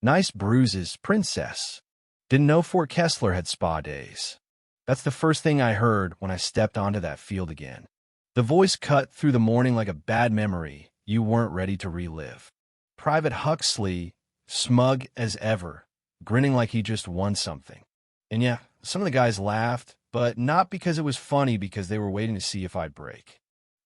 Nice bruises, princess. Didn't know Fort Kessler had spa days. That's the first thing I heard when I stepped onto that field again. The voice cut through the morning like a bad memory you weren't ready to relive. Private Huxley, smug as ever, grinning like he just won something. And yeah, some of the guys laughed, but not because it was funny, because they were waiting to see if I'd break.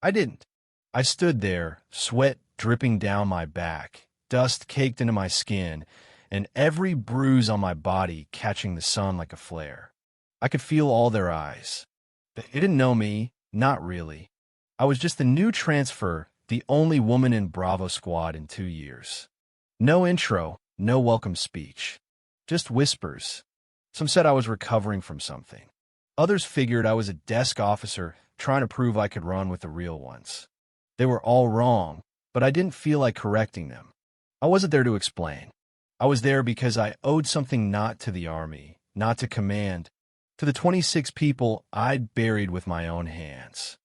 I didn't. I stood there, sweat dripping down my back, dust caked into my skin, and every bruise on my body catching the sun like a flare. I could feel all their eyes. They didn't know me, not really. I was just the new transfer, the only woman in Bravo Squad in 2 years. No intro, no welcome speech. Just whispers. Some said I was recovering from something. Others figured I was a desk officer trying to prove I could run with the real ones. They were all wrong, but I didn't feel like correcting them. I wasn't there to explain. I was there because I owed something, not to the Army, not to command, to the 26 people I'd buried with my own hands.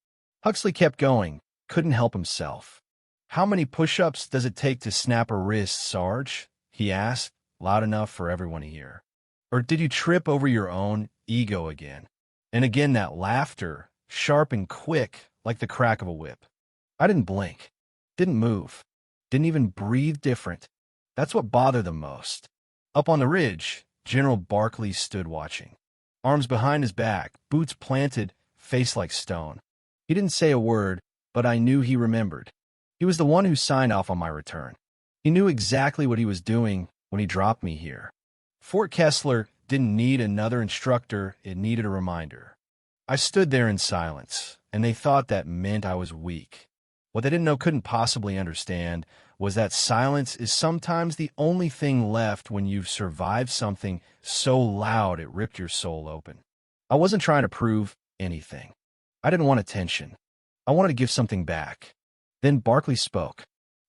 Huxley kept going, couldn't help himself. "How many push-ups does it take to snap a wrist, Sarge?" he asked, loud enough for everyone to hear. "Or did you trip over your own ego again?" And again that laughter, sharp and quick like the crack of a whip. I didn't blink, didn't move, didn't even breathe different. That's what bothered them most. Up on the ridge, General Barkley stood watching. Arms behind his back, boots planted, face like stone. He didn't say a word, but I knew he remembered. He was the one who signed off on my return. He knew exactly what he was doing when he dropped me here. Fort Kessler didn't need another instructor, it needed a reminder. I stood there in silence, and they thought that meant I was weak. What they didn't know, couldn't possibly understand, was that silence is sometimes the only thing left when you've survived something so loud it ripped your soul open. I wasn't trying to prove anything. I didn't want attention. I wanted to give something back. Then Barkley spoke.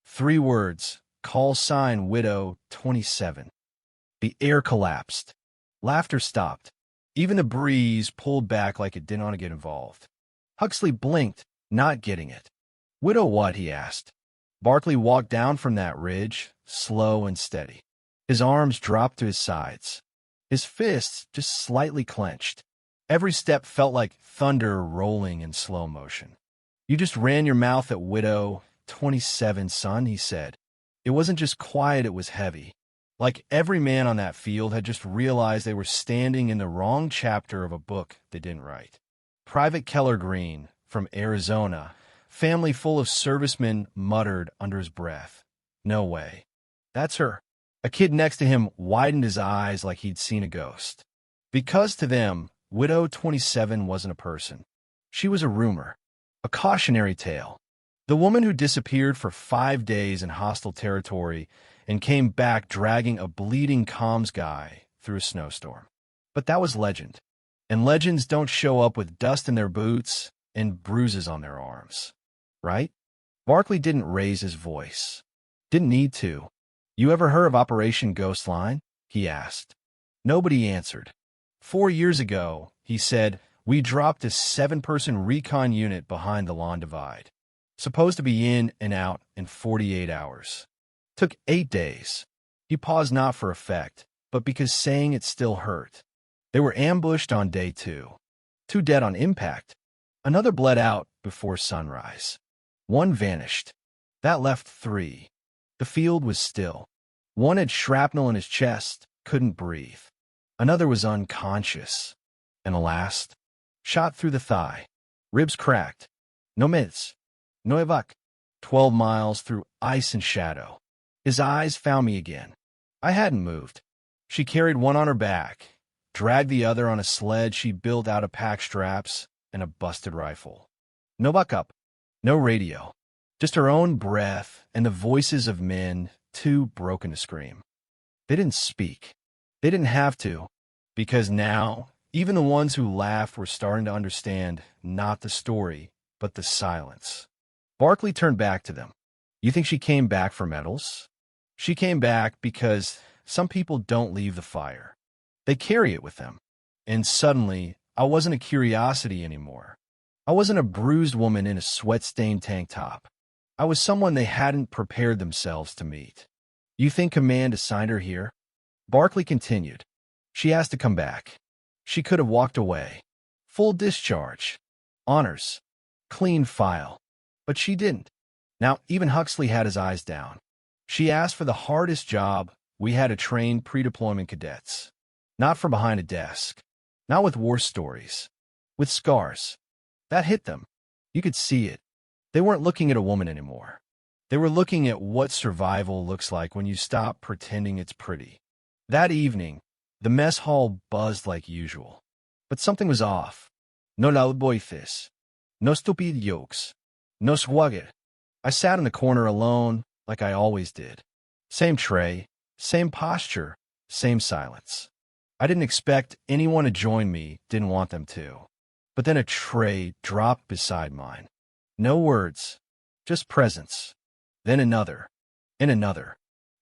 3 words, call sign Widow 27. The air collapsed. Laughter stopped. Even the breeze pulled back like it didn't want to get involved. Huxley blinked, not getting it. "Widow what?" he asked. Barkley walked down from that ridge, slow and steady. His arms dropped to his sides. His fists just slightly clenched. Every step felt like thunder rolling in slow motion. "You just ran your mouth at Widow 27, son," he said. It wasn't just quiet, it was heavy. Like every man on that field had just realized they were standing in the wrong chapter of a book they didn't write. Private Keller Green, from Arizona, family full of servicemen, muttered under his breath, "No way. That's her." A kid next to him widened his eyes like he'd seen a ghost. Because to them, Widow 27 wasn't a person. She was a rumor, a cautionary tale. The woman who disappeared for 5 days in hostile territory and came back dragging a bleeding comms guy through a snowstorm. But that was legend. And legends don't show up with dust in their boots and bruises on their arms. Right? Barkley didn't raise his voice. Didn't need to. "You ever heard of Operation Ghostline?" he asked. Nobody answered. 4 years ago, he said, we dropped a 7-person recon unit behind the Lawn Divide. Supposed to be in and out in 48 hours. Took 8 days. He paused not for effect, but because saying it still hurt. They were ambushed on day 2. 2 dead on impact. Another bled out before sunrise. 1 vanished. That left 3. The field was still. 1 had shrapnel in his chest, couldn't breathe. Another was unconscious. And the last, shot through the thigh. Ribs cracked. No meds. No evac. 12 miles through ice and shadow. His eyes found me again. I hadn't moved. She carried one on her back, dragged the other on a sled she built out of pack straps and a busted rifle. No backup, no radio, just her own breath and the voices of men too broken to scream. They didn't speak. They didn't have to, because now, even the ones who laughed were starting to understand not the story, but the silence. Barkley turned back to them. "You think she came back for medals?" "She came back because some people don't leave the fire. They carry it with them." And suddenly, I wasn't a curiosity anymore. I wasn't a bruised woman in a sweat-stained tank top. I was someone they hadn't prepared themselves to meet. You think command assigned her here? Barkley continued. She asked to come back. She could have walked away. Full discharge. Honors. Clean file. But she didn't. Now, even Huxley had his eyes down. She asked for the hardest job we had to train pre-deployment cadets. Not from behind a desk. Not with war stories. With scars. That hit them. You could see it. They weren't looking at a woman anymore. They were looking at what survival looks like when you stop pretending it's pretty. That evening, the mess hall buzzed like usual. But something was off. No loud voices. No stupid jokes. No swagger. I sat in the corner alone, like I always did. Same tray, same posture, same silence. I didn't expect anyone to join me, didn't want them to. But then a tray dropped beside mine. No words, just presence. Then another, and another.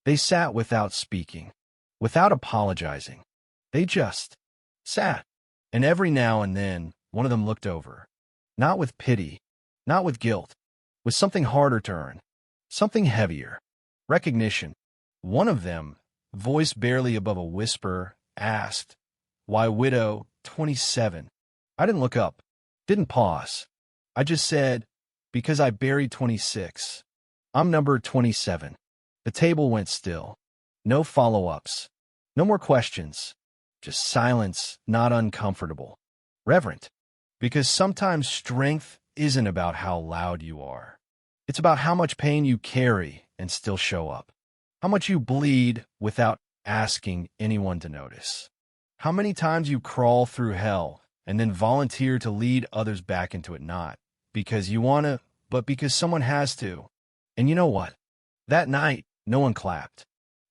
They sat without speaking, without apologizing. They just sat. And every now and then, one of them looked over. Not with pity, not with guilt, with something harder to earn, something heavier. Recognition. One of them, voice barely above a whisper, asked, "Why widow, 27? I didn't look up, didn't pause. I just said, "Because I buried 26. I'm number 27. The table went still. No follow-ups. No more questions. Just silence, not uncomfortable. Reverent. Because sometimes strength isn't about how loud you are. It's about how much pain you carry and still show up. How much you bleed without asking anyone to notice. How many times you crawl through hell and then volunteer to lead others back into it, not because you want to, but because someone has to. And you know what? That night, no one clapped.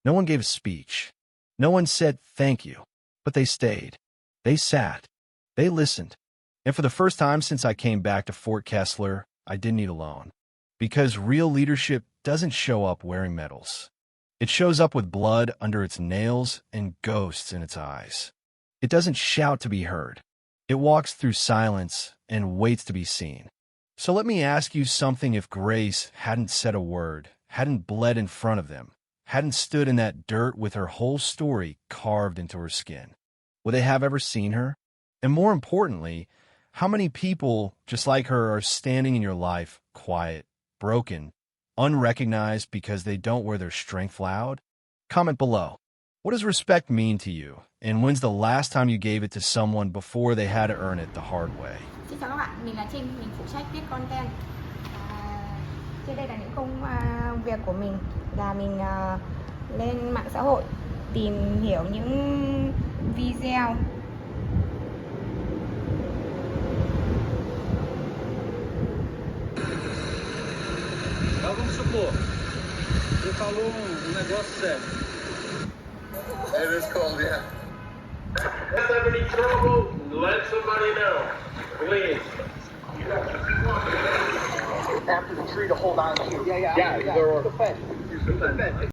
No one gave a speech. No one said thank you. But they stayed. They sat. They listened. And for the first time since I came back to Fort Kessler, I didn't eat alone. Because real leadership doesn't show up wearing medals. It shows up with blood under its nails and ghosts in its eyes. It doesn't shout to be heard. It walks through silence and waits to be seen. So let me ask you something. If Grace hadn't said a word, hadn't bled in front of them, hadn't stood in that dirt with her whole story carved into her skin, would they have ever seen her? And more importantly, how many people just like her are standing in your life, quiet, broken, unrecognized because they don't wear their strength loud? Comment below. What does respect mean to you? And when's the last time you gave it to someone before they had to earn it the hard way? Xin chào các bạn, mình là Trinh, mình phụ trách viết content. Trên đây là những công việc của mình là mình lên mạng xã hội tìm hiểu những video. Vamos supor, você falou negócio sério. It is cold, yeah. If there's any trouble, let somebody know, please. After the tree to hold on to. Yeah, they're